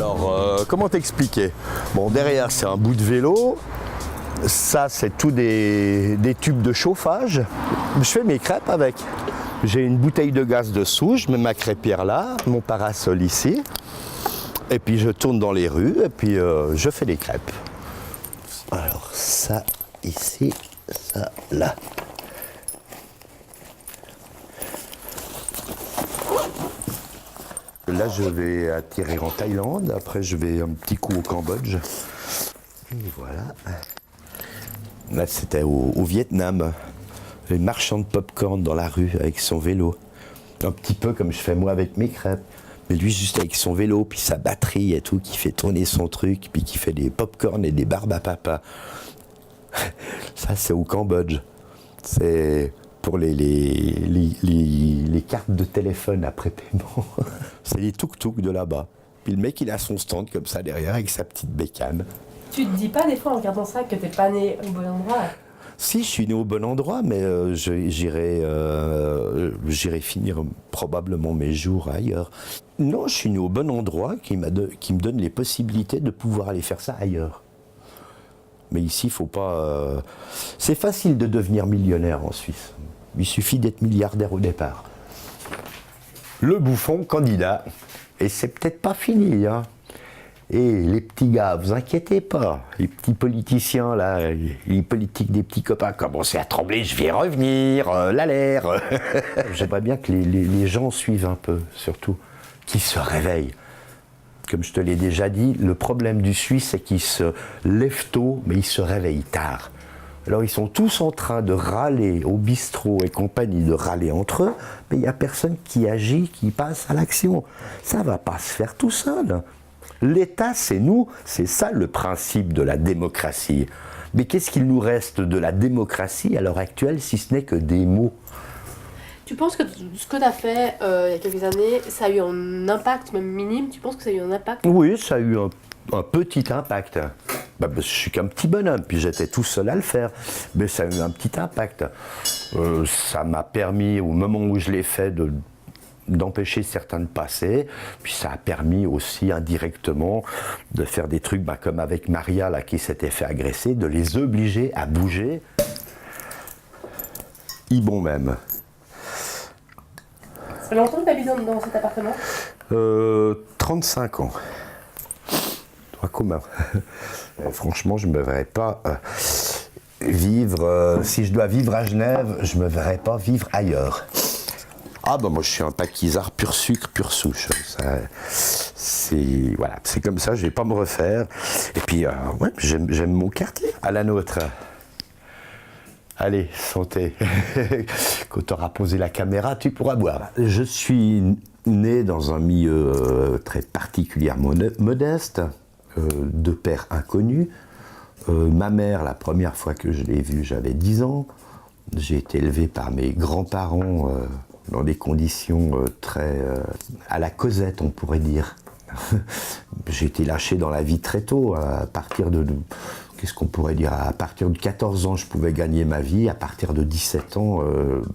Alors, comment t'expliquer? Bon, derrière, c'est un bout de vélo. Ça, c'est tout des tubes de chauffage. Je fais mes crêpes avec. J'ai une bouteille de gaz dessous, je mets ma crêpière là, mon parasol ici. Et puis je tourne dans les rues et puis je fais des crêpes. Alors ça ici, ça là. Là je vais atterrir en Thaïlande, après je vais un petit coup au Cambodge. Et voilà. Là c'était au Vietnam. Les marchands de pop-corn dans la rue avec son vélo. Un petit peu comme je fais moi avec mes crêpes. Mais lui juste avec son vélo, puis sa batterie et tout, qui fait tourner son truc, puis qui fait des pop-corn et des barbes à papa. Ça c'est au Cambodge. C'est pour les cartes de téléphone après paiement. C'est les tuk-tuk de là-bas. Puis le mec il a son stand comme ça derrière avec sa petite bécane. Tu te dis pas des fois en regardant ça que t'es pas né au bon endroit? Si, je suis né au bon endroit, mais j'irai finir probablement mes jours ailleurs. Non, je suis né au bon endroit qui me donne les possibilités de pouvoir aller faire ça ailleurs. Mais ici, il faut pas... C'est facile de devenir millionnaire en Suisse. Il suffit d'être milliardaire au départ. Le bouffon candidat. Et c'est peut-être pas fini, hein. Et les petits gars, vous inquiétez pas, les petits politiciens là, les politiques des petits copains, commencez à trembler, je vais revenir, l'alerte. J'aimerais bien que les gens suivent un peu, surtout, qu'ils se réveillent. Comme je te l'ai déjà dit, le problème du Suisse, c'est qu'ils se lèvent tôt, mais ils se réveillent tard. Alors ils sont tous en train de râler au bistrot et compagnie, de râler entre eux, mais il n'y a personne qui agit, qui passe à l'action. Ça ne va pas se faire tout seul. L'État, c'est nous, c'est ça le principe de la démocratie. Mais qu'est-ce qu'il nous reste de la démocratie à l'heure actuelle, si ce n'est que des mots? Tu penses que ce que tu as fait il y a quelques années, ça a eu un impact, même minime? Tu penses que ça a eu un impact? Oui, ça a eu un petit impact. Je suis qu'un petit bonhomme, puis j'étais tout seul à le faire. Mais ça a eu un petit impact. Ça m'a permis, au moment où je l'ai fait, d'empêcher certains de passer, puis ça a permis aussi indirectement de faire des trucs comme avec Maria là, qui s'était fait agresser, de les obliger à bouger. Ils bon même. Ça fait longtemps que tu habites dans cet appartement? 35 ans. Droit commun. Franchement, je ne me verrais pas vivre, si je dois vivre à Genève, je ne me verrais pas vivre ailleurs. Ah moi je suis un paquisard pur sucre, pure souche. C'est comme ça, je vais pas me refaire. Et puis ouais, j'aime mon quartier. À la nôtre. Allez, santé. Quand tu auras posé la caméra, tu pourras boire. Je suis né dans un milieu très particulièrement modeste, de père inconnu. Ma mère, la première fois que je l'ai vue, j'avais 10 ans. J'ai été élevé par mes grands-parents dans des conditions très à la Cosette, on pourrait dire. J'ai été lâché dans la vie très tôt, à partir de, qu'est-ce qu'on pourrait dire, à partir de 14 ans, je pouvais gagner ma vie, à partir de 17 ans,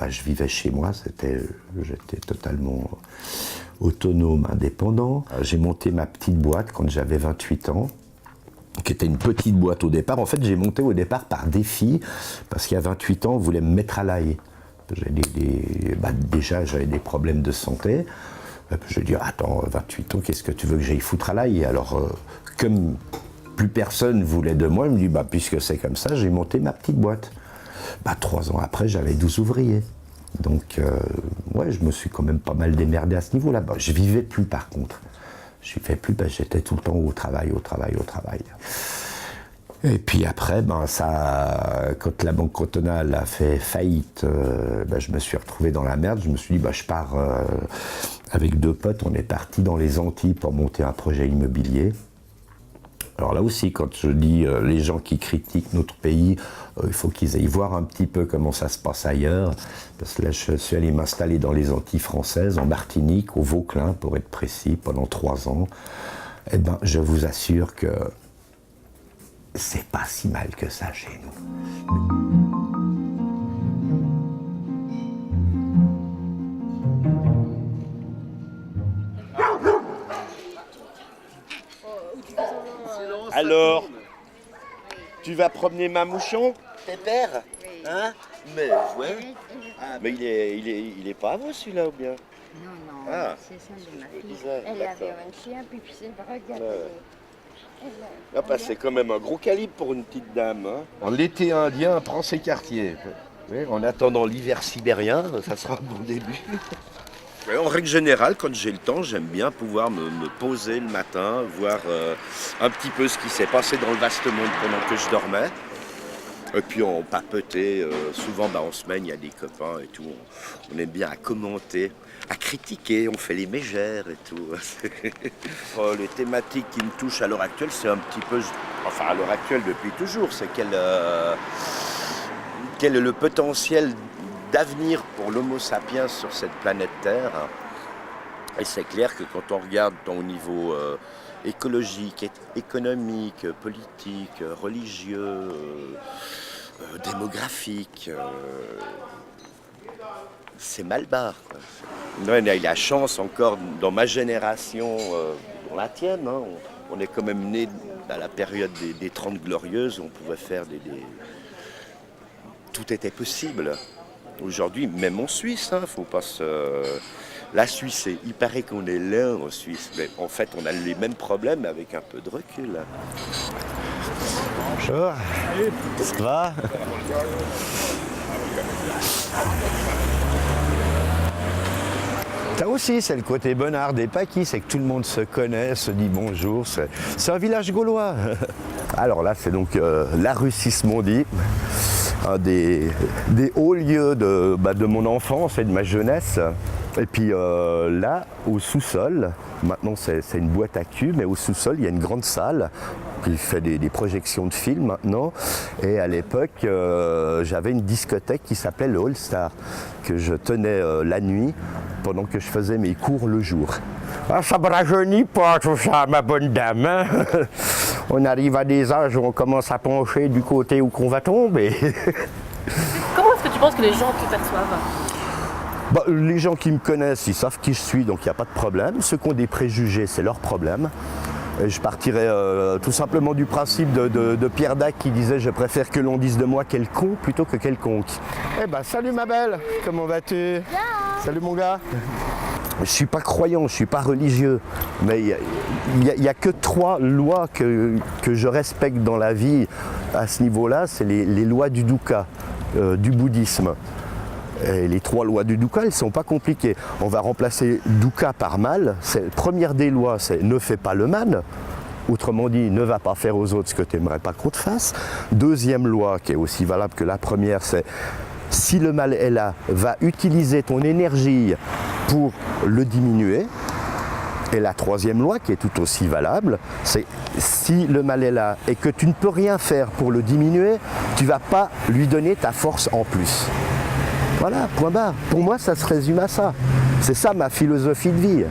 je vivais chez moi, j'étais totalement autonome, indépendant. J'ai monté ma petite boîte quand j'avais 28 ans, qui était une petite boîte au départ. En fait, j'ai monté au départ par défi, parce qu'à 28 ans, on voulait me mettre à La Haye. Déjà, j'avais des problèmes de santé. Je dis, attends, 28 ans, qu'est-ce que tu veux que j'aille foutre à La Haye? Alors, comme plus personne voulait de moi, il me dit, puisque c'est comme ça, j'ai monté ma petite boîte. 3 ans après, j'avais 12 ouvriers. Donc, ouais, je me suis quand même pas mal démerdé à ce niveau-là. Je vivais plus, par contre. Je vivais plus, j'étais tout le temps au travail. Et puis après, quand la Banque cantonale a fait faillite, je me suis retrouvé dans la merde. Je me suis dit, je pars avec 2 potes, on est parti dans les Antilles pour monter un projet immobilier. Alors là aussi, quand je dis les gens qui critiquent notre pays, il faut qu'ils aillent voir un petit peu comment ça se passe ailleurs. Parce que là, je suis allé m'installer dans les Antilles françaises, en Martinique, au Vauclin, pour être précis, pendant 3 ans. Je vous assure que c'est pas si mal que ça chez nous. Alors, tu vas promener Mamouchon, Pépère? Hein? Mais ouais. Ah, mais il est pas à vous celui-là ou bien? Non, Ah. c'est ça de ma fille. Disais, Elle d'accord. avait un chien, puis c'est regarde. Ah, bah, c'est quand même un gros calibre pour une petite dame. Hein. L'été indien prend ses quartiers. Oui, en attendant l'hiver sibérien, ça sera un bon début. Ouais, en règle générale, quand j'ai le temps, j'aime bien pouvoir me poser le matin, voir un petit peu ce qui s'est passé dans le vaste monde pendant que je dormais. Et puis on papotait, souvent en semaine, il y a des copains et tout. On aime bien à commenter, à critiquer, on fait les mégères et tout. Les thématiques qui me touchent à l'heure actuelle, c'est un petit peu, enfin à l'heure actuelle depuis toujours, c'est quel est le potentiel d'avenir pour l'Homo sapiens sur cette planète Terre. Et c'est clair que quand on regarde au niveau écologique, économique, politique, religieux, démographique, c'est mal barre. On a eu la chance encore dans ma génération, dans la tienne, hein, on est quand même né à la période des 30 glorieuses, où on pouvait faire tout était possible. Aujourd'hui, même en Suisse, hein, faut pas se... La Suisse, il paraît qu'on est là en Suisse, mais en fait, on a les mêmes problèmes avec un peu de recul. Bonjour. Ça va? Ça aussi, c'est le côté bonnard des Paquis, c'est que tout le monde se connaît, se dit bonjour. C'est un village gaulois. Alors là, c'est donc la rue Sismondi, un des hauts lieux de mon enfance et de ma jeunesse. Et puis là, au sous-sol, maintenant c'est une boîte à cul, mais au sous-sol, il y a une grande salle qui fait des projections de films maintenant. Et à l'époque, j'avais une discothèque qui s'appelait le All Star, que je tenais la nuit pendant que je faisais mes cours le jour. Ah, ça ne me rajeunit pas tout ça, ma bonne dame. Hein. On arrive à des âges où on commence à pencher du côté où qu'on va tomber. Comment est-ce que tu penses que les gens te perçoivent? Bah, les gens qui me connaissent, ils savent qui je suis, donc il n'y a pas de problème. Ceux qui ont des préjugés, c'est leur problème. Et je partirais tout simplement du principe de Pierre Dac qui disait « Je préfère que l'on dise de moi quel con plutôt que quelconque ». Eh ben salut ma belle, comment vas-tu? Bien. Salut mon gars. Je ne suis pas croyant, je ne suis pas religieux, mais il n'y a que 3 lois que je respecte dans la vie à ce niveau-là, c'est les lois du dukkha, du bouddhisme. Et les 3 lois du dukkha, elles ne sont pas compliquées. On va remplacer dukkha par mal. La première des lois, c'est ne fais pas le mal. Autrement dit, ne va pas faire aux autres ce que tu n'aimerais pas qu'on te fasse. Deuxième loi, qui est aussi valable que la première, c'est si le mal est là, va utiliser ton énergie pour le diminuer. Et la troisième loi, qui est tout aussi valable, c'est si le mal est là et que tu ne peux rien faire pour le diminuer, tu ne vas pas lui donner ta force en plus. Voilà, point barre. Pour moi, ça se résume à ça. C'est ça ma philosophie de vie.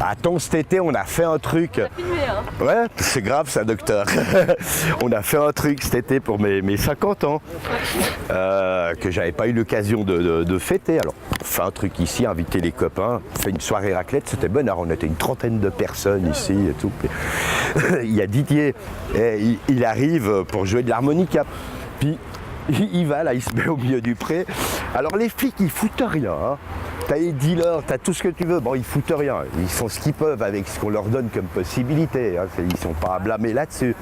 Attends, cet été, on a fait un truc. Filmé, hein. Ouais, c'est grave ça, docteur. On a fait un truc cet été pour mes 50 ans que j'avais pas eu l'occasion de fêter. Alors, on fait un truc ici, inviter les copains, on fait une soirée raclette, c'était bon. Alors, on était une trentaine de personnes ici et tout. Il y a Didier, et il arrive pour jouer de l'harmonica. Puis, il va là, il se met au milieu du pré. Alors, les flics, ils foutent rien. Hein. T'as les dealers, t'as tout ce que tu veux, bon ils foutent rien, ils font ce qu'ils peuvent avec ce qu'on leur donne comme possibilité, hein. Ils sont pas à blâmer là-dessus.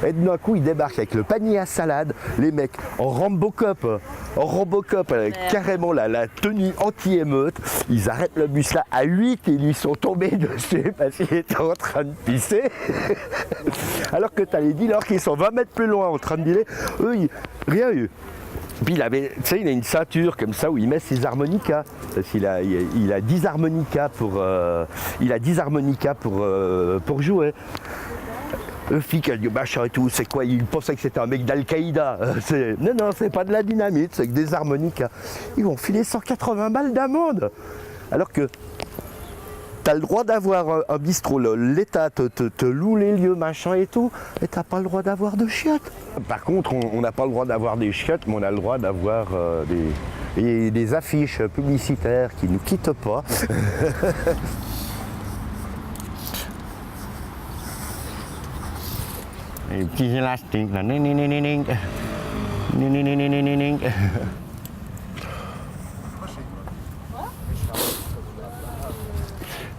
Et d'un coup ils débarquent avec le panier à salade, les mecs en Robocop avec carrément la tenue anti-émeute, ils arrêtent le bus là à 8 et ils lui sont tombés dessus parce qu'il était en train de pisser. Alors que t'as les dealers qui sont 20 mètres plus loin en train de dealer, eux rien eu. Puis il avait, tu sais, il a une ceinture comme ça où il met ses harmonicas. Parce qu'il a 10 harmonicas pour jouer. Le flic a dit machin et tout, c'est quoi? Il pensait que c'était un mec d'Al-Qaïda. Non, c'est pas de la dynamite, c'est que des harmonicas. Ils vont filer 180 balles d'amende. Alors que t'as le droit d'avoir un bistrot, l'État te loue les lieux, machin et tout, et t'as pas le droit d'avoir de chiottes. Par contre, on n'a pas le droit d'avoir des chiottes, mais on a le droit d'avoir Et des affiches publicitaires qui ne nous quittent pas. Les petits élastiques là. Ning, ning, ning, ning, ning. Ning, ning, ning, ning, ning, ning.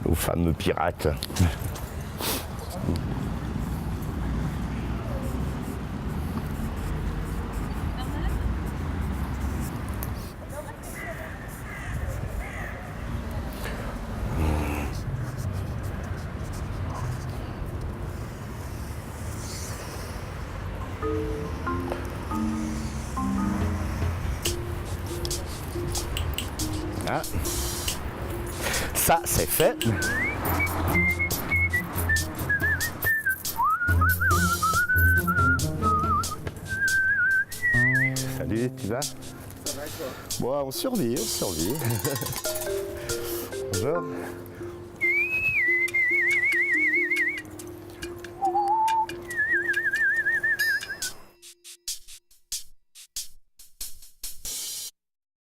Nos fameux pirates. Ah. Ça, c'est fait. Salut, tu vas? Ça va quoi? Bon, on survit. Bonjour.